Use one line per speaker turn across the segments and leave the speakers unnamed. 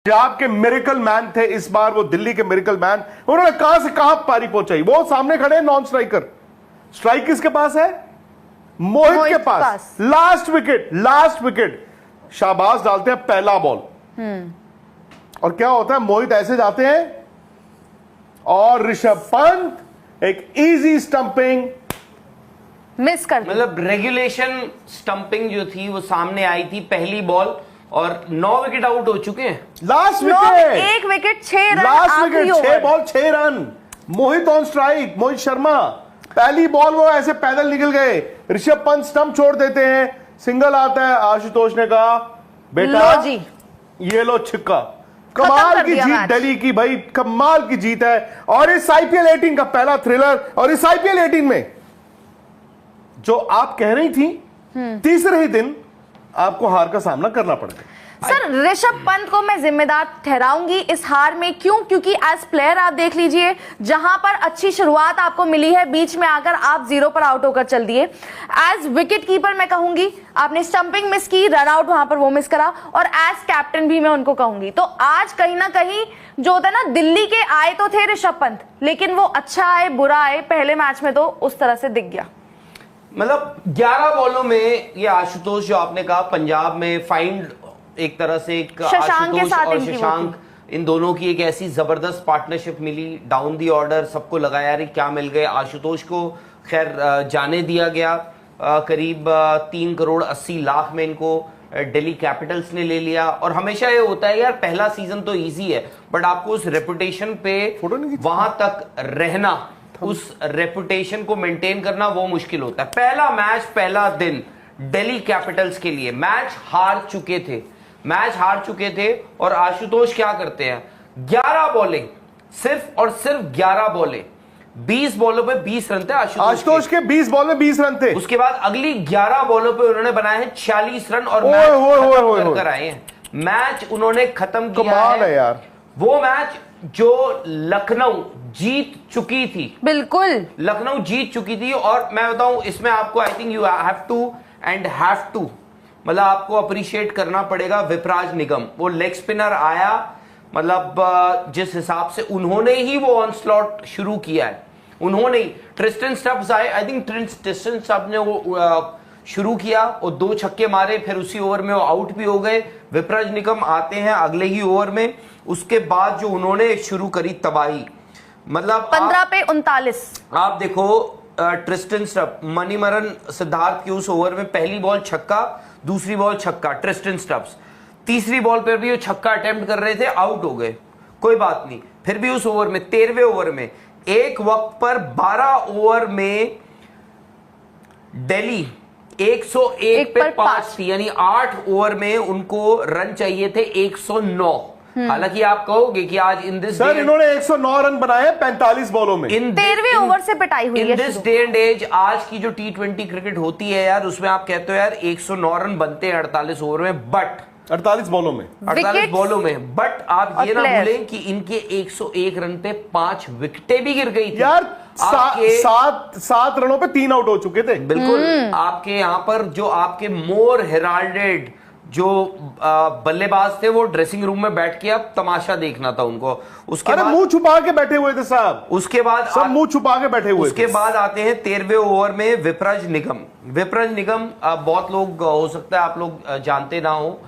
पंजाब के miracle man थे इस बार, वो दिल्ली के मिरेकल मैन। उन्होंने कहां से कहां पारी पहुंचाई। वो सामने खड़े हैं नॉन स्ट्राइकर, स्ट्राइक किसके पास है? मोहित के पास। लास्ट विकेट शाहबाज डालते हैं पहला बॉल, और क्या होता है, मोहित ऐसे जाते हैं और ऋषभ पंत एक इजी स्टंपिंग
मिस कर दी।
मतलब रेगुलेशन स्टंपिंग जो थी वो सामने आई थी पहली बॉल, और 9 विकेट आउट हो चुके हैं।
लास्ट विकेट,
एक wicket 6 run,
last wicket 6 ball 6 run. Mohit on strike, Mohit Sharma पहली बॉल वो ऐसे पैदल निकल गए। ऋषभ पंत स्टंप छोड़ देते हैं, सिंगल आता है। आशुतोष ने कहा बेटा
लो जी,
ये लो छिक्का। कमाल की जीत दिल्ली की भाई, कमाल की जीत है। और इस आईपीएल 18 का पहला थ्रिलर, और इस आईपीएल 18 में जो आप कह रही थी तीसरे ही दिन आपको हार का सामना करना पड़ेगा।
सर ऋषभ पंत को मैं जिम्मेदार ठहराऊंगी इस हार में। क्यों? क्योंकि एज प्लेयर आप देख लीजिए, जहां पर अच्छी शुरुआत आपको मिली है, बीच में आकर आप 0 पर आउट होकर चल दिए। एज विकेट कीपर मैं कहूंगी आपने स्टंपिंग मिस की, रन आउट वहां पर वो मिस करा, और एज कैप्टन भी मैं उनको कहूंगी। तो आज कहीं ना कहीं जो होता है ना, दिल्ली के आए तो थे ऋषभ पंत, लेकिन वो अच्छा आए बुरा आए, पहले मैच में तो उस तरह से दिख गया।
मतलब 11 बॉलों में ये आशुतोष जो आपने कहा, पंजाब में फाइंड एक तरह से एक आशुतोष और शशांक, इन दोनों की एक ऐसी जबरदस्त पार्टनरशिप मिली डाउन दी ऑर्डर। सबको लगा यार क्या मिल गए। आशुतोष को खैर जाने दिया गया, करीब 3 करोड़ 80 लाख में इनको दिल्ली कैपिटल्स ने ले लिया। और हमेशा ये होता है यार, पहला सीजन तो इजी है, बट आपको उस रेपुटेशन पे वहां तक रहना, उस रेपुटेशन को मेंटेन करना वो मुश्किल होता है। पहला मैच पहला दिन दिल्ली कैपिटल्स के लिए मैच हार चुके थे, और आशुतोष क्या करते हैं, 11 बॉलें, सिर्फ और सिर्फ 11 बॉलें, 20 बॉलों पे 20 रन थे आशुतोष के 20 बॉल में 20 रन थे। उसके बाद अगली 11 बॉलों पे उन्होंने बनाए हैं 40 रन, और मैच खत्म कर आए हैं। मैच उन्होंने खत्म किया है यार। वो मैच जो लखनऊ जीत चुकी थी, बिल्कुल लखनऊ जीत चुकी थी। और मैं बताऊं इसमें आपको, I think you have to मतलब आपको अप्रिशिएट करना पड़ेगा विपराज निगम। वो लेग स्पिनर आया, मतलब जिस हिसाब से उन्होंने ही वो ऑनस्लॉट शुरू किया है, उन्होंने ट्रिस्टन स्टब्स आए, आई थिंक ट्रिस्टन स्टब्स ने वो शुरू किया और 2 छक्के मारे, फिर उसी ओवर में वो आउट भी हो गए। विपराज निगम आते हैं अगले ही ओवर में, उसके बाद जो उन्होंने शुरू करी तबाही, मतलब
15 पे 39
आप देखो। ट्रिस्टन स्टब्स, मणिमरन सिद्धार्थ के उस ओवर में पहली बॉल छक्का, दूसरी बॉल छक्का, ट्रिस्टन स्टब्स तीसरी बॉल पर भी वो छक्का अटेम्प्ट कर रहे थे, आउट हो गए, कोई बात नहीं। फिर भी उस ओवर में 13वें ओवर में एक वक्त पर 12 ओवर में दिल्ली 101 पे 5 थी, यानी 8 ओवर में उनको रन चाहिए थे 109। हालांकि आप कहोगे कि आज इन दिस
सर इन्होंने 109 रन बनाए 45 बॉलों में,
इन 13वें ओवर से पिटाई हुई है।
In this day and age, आज की जो T20 क्रिकेट होती है यार, उसमें आप कहते हो यार 109 रन बनते हैं 48 ओवर में, बट
48 बॉलों में,
48 बॉलों में, बट आप ये ना भूलें कि इनके 101 रन पे 5 विकेटें भी गिर गई थी
यार। 7 रनों पे 3 आउट हो चुके थे।
बिल्कुल। आपके यहां पर जो आपके मोर हेराल्डेड जो बल्लेबाज थे, वो ड्रेसिंग रूम में बैठ के अब तमाशा देखना था उनको। उसके बाद
मुंह छुपा के बैठे हुए थे साहब,
उसके बाद
सब मुंह छुपा के बैठे हुए।
उसके बाद आते हैं 13वें ओवर में विपराज निगम। बहुत लोग, हो सकता है आप लोग जानते ना हो,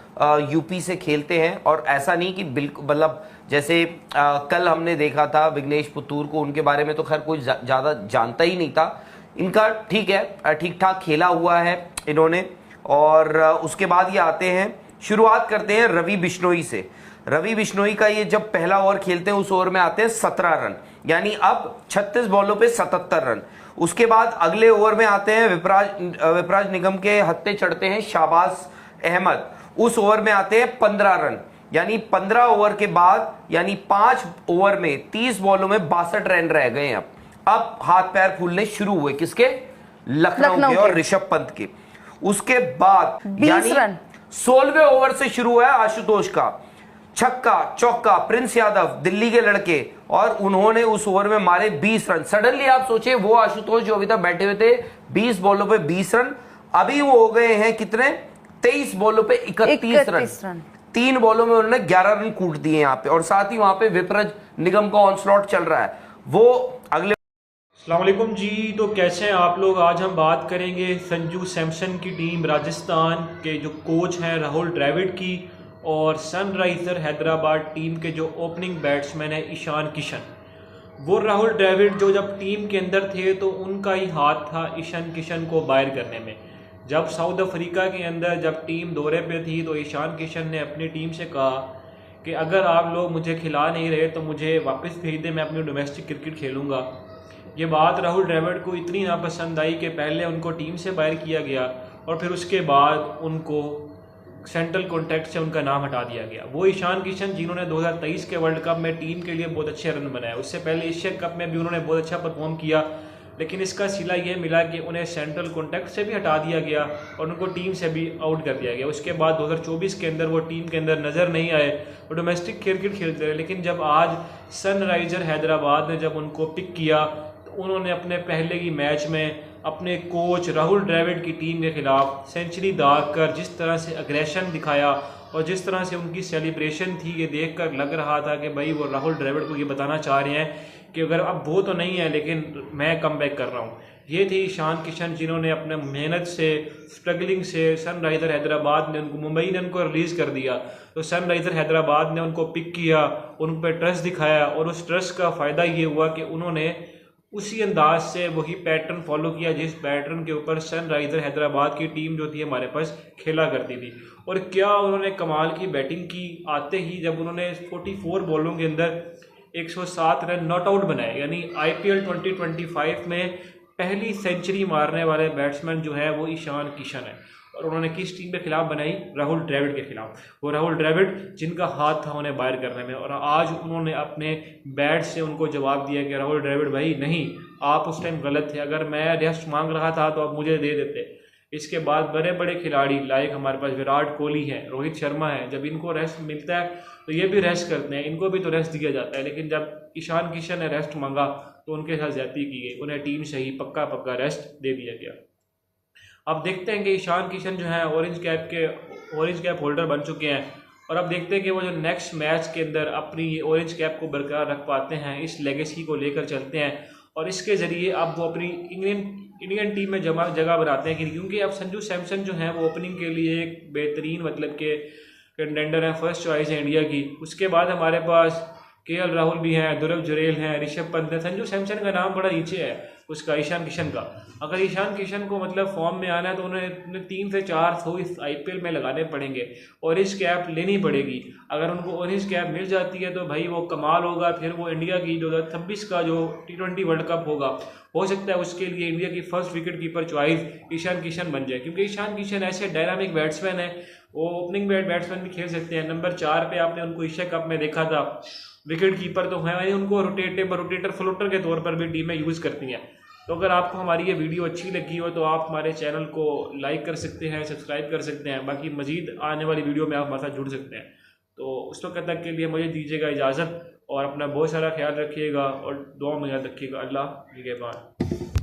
यूपी से खेलते हैं, और ऐसा नहीं कि बिल्कुल, मतलब जैसे कल हमने देखा था विघ्नेश पुतूर को, उनके बारे में तो खैर कोई ज्यादा जानता ही नहीं था। इनका ठीक है, ठीक ठाक खेला हुआ है इन्होंने। और उसके बाद ये आते हैं, शुरुआत करते हैं रवि बिश्नोई से। रवि बिश्नोई का ये जब पहला ओवर खेलते हैं, उस ओवर में आते हैं 17 रन, यानी अब 36 बॉलों पे 77 रन। उसके बाद अगले ओवर में आते हैं विपराज निगम के हत्थे चढ़ते हैं शाहबाज अहमद, उस ओवर में आते हैं 15 रन, यानी 15 ओवर के बाद, यानी 5 ओवर में 30 बॉलों में 62 रन रह गए। अब हाथ पैर फूलने शुरू हुए किसके? लखनऊ के और ऋषभ पंत के। उसके बाद
20 रन
16वें ओवर से शुरू है आशुतोष का छक्का चौका, प्रिंस यादव दिल्ली के लड़के, और उन्होंने उस ओवर में मारे 20 रन। सडनली आप सोचे, वो आशुतोष जो अभी तक बैठे हुए थे 20 बॉलों पे 20 रन, अभी वो हो गए हैं कितने? 23 बॉलों पे 31 रन। 3 बॉलों में उन्होंने 11 रन कूट दिए यहाँ पे, और साथ ही वहां पे विपरज निगम का ऑनस्लॉट चल रहा है, वो अगले।
अस्सलाम वालेकुम जी, तो कैसे हैं आप लोग। आज हम बात करेंगे संजू सैमसन की टीम राजस्थान के जो कोच हैं राहुल द्रविड़ की, और सनराइजर हैदराबाद टीम के जो ओपनिंग बैट्समैन है ईशान किशन। वो राहुल द्रविड़ जो जब टीम के अंदर थे तो उनका ही हाथ था ईशान किशन को बाहर करने में। जब साउथ अफ्रीका के अंदर जब टीम दौरे पे थी तो ईशान किशन ने अपनी टीम से कहा कि अगर आप लोग मुझे खिला नहीं रहे तो मुझे वापस भेज दें, मैं अपनी डोमेस्टिक क्रिकेट खेलूँगा। ये बात राहुल द्रविड़ को इतनी नापसंद आई कि पहले उनको टीम से बाहर किया गया और फिर उसके बाद उनको सेंट्रल कॉन्टैक्ट से उनका नाम हटा दिया गया। वो ईशान किशन जिन्होंने 2023 के वर्ल्ड कप में टीम के लिए बहुत अच्छे रन बनाए, उससे पहले एशिया कप में भी उन्होंने बहुत अच्छा परफॉर्म किया, लेकिन इसका सिला ये मिला कि उन्हें सेंट्रल कॉन्टैक्ट से भी हटा दिया गया और उनको टीम से भी आउट कर दिया गया। उसके बाद 2024 के अंदर वो टीम के अंदर नज़र नहीं आए, वो डोमेस्टिक क्रिकेट खेलते रहे। लेकिन जब आज सनराइजर हैदराबाद ने जब उनको पिक किया तो उन्होंने अपने पहले ही मैच में अपने कोच राहुल द्रविड़ की टीम के खिलाफ सेंचुरी दाग कर जिस तरह से अग्रेशन दिखाया और जिस तरह से उनकी सेलिब्रेशन थी, ये देखकर लग रहा था कि भाई वो राहुल द्रविड़ को ये बताना चाह रहे हैं कि अगर अब वो तो नहीं है लेकिन मैं कम बैक कर रहा हूँ। ये थे ईशान किशन जिन्होंने अपने मेहनत से, स्ट्रगलिंग से सनराइजर हैदराबाद ने उनको, मुंबई ने उनको रिलीज़ कर दिया तो सनराइजर हैदराबाद ने उनको पिक किया, उन पर ट्रस्ट दिखाया और उस ट्रस्ट का फ़ायदा ये हुआ कि उन्होंने उसी अंदाज से वही पैटर्न फॉलो किया जिस पैटर्न के ऊपर सनराइजर हैदराबाद की टीम जो थी हमारे पास खेला करती थी। और क्या उन्होंने कमाल की बैटिंग की। आते ही जब उन्होंने 44 बॉलों के अंदर 107 रन नॉट आउट बनाए, यानी IPL 2025 में पहली सेंचुरी मारने वाले बैट्समैन जो है वो ईशान किशन है। और उन्होंने किस टीम के खिलाफ बनाई? राहुल द्रविड़ के खिलाफ। वो राहुल द्रविड़ जिनका हाथ था उन्हें बाहर करने में, और आज उन्होंने अपने बैट से उनको जवाब दिया कि राहुल द्रविड़ भाई नहीं, आप उस टाइम गलत थे, अगर मैं रेस्ट मांग रहा था तो आप मुझे दे देते। इसके बाद बड़े बड़े खिलाड़ी लाइक हमारे पास विराट कोहली है, रोहित शर्मा है, जब इनको रेस्ट मिलता है तो ये भी रेस्ट करते हैं, इनको भी तो रेस्ट दिया जाता है। लेकिन जब ईशान किशन ने रेस्ट मांगा तो उनके साथ ज्यादती की गई, उन्हें टीम से ही पक्का रेस्ट दे दिया गया। अब देखते हैं कि ईशान किशन जो है ऑरेंज कैप होल्डर बन चुके हैं, और अब देखते हैं कि वो जो नेक्स्ट मैच के अंदर अपनी ऑरेंज कैप को बरकरार रख पाते हैं, इस लेगेसी को लेकर चलते हैं और इसके ज़रिए अब वो अपनी इंडियन टीम में जगह बनाते हैं। क्योंकि अब संजू सैमसन जो है वो ओपनिंग के लिए एक बेहतरीन मतलब के कंटेंडर है, फर्स्ट चॉइस है इंडिया की। उसके बाद हमारे पास KL राहुल भी हैं, ध्रुव जुरेल हैं, ऋषभ पंत है। संजू सैमसन का नाम बड़ा नीचे है उसका, ईशान किशन का। अगर ईशान किशन को मतलब फॉर्म में आना है तो उन्हें 3 से 4 शो इस IPL में लगाने पड़ेंगे, ऑरेंज कैप लेनी पड़ेगी। अगर उनको ऑरेंज कैप मिल जाती है तो भाई वो कमाल होगा। फिर वो इंडिया की 2026 का जो T20 वर्ल्ड कप होगा, हो सकता है उसके लिए इंडिया की first wicket keeper choice Ishan Kishan बन जाए। क्योंकि ईशान किशन ऐसे डायनामिक बैट्समैन है, वो ओपनिंग बैट्समैन भी खेल सकते हैं। नंबर 4 पे आपने उनको एशिया कप में देखा था, विकेट कीपर तो है, उनको रोटेटर फ्लोटर के तौर पर भी टीमें यूज़ करती हैं। तो अगर आपको हमारी ये वीडियो अच्छी लगी हो तो आप हमारे चैनल को लाइक कर सकते हैं, सब्सक्राइब कर सकते हैं। बाकी मजीद आने वाली वीडियो में आप हमारे साथ जुड़ सकते हैं। तो उस वक्त तक के लिए मुझे दीजिएगा इजाज़त और अपना बहुत सारा ख्याल रखिएगा और दुआ में याद रखिएगा। अल्लाह निगहबान।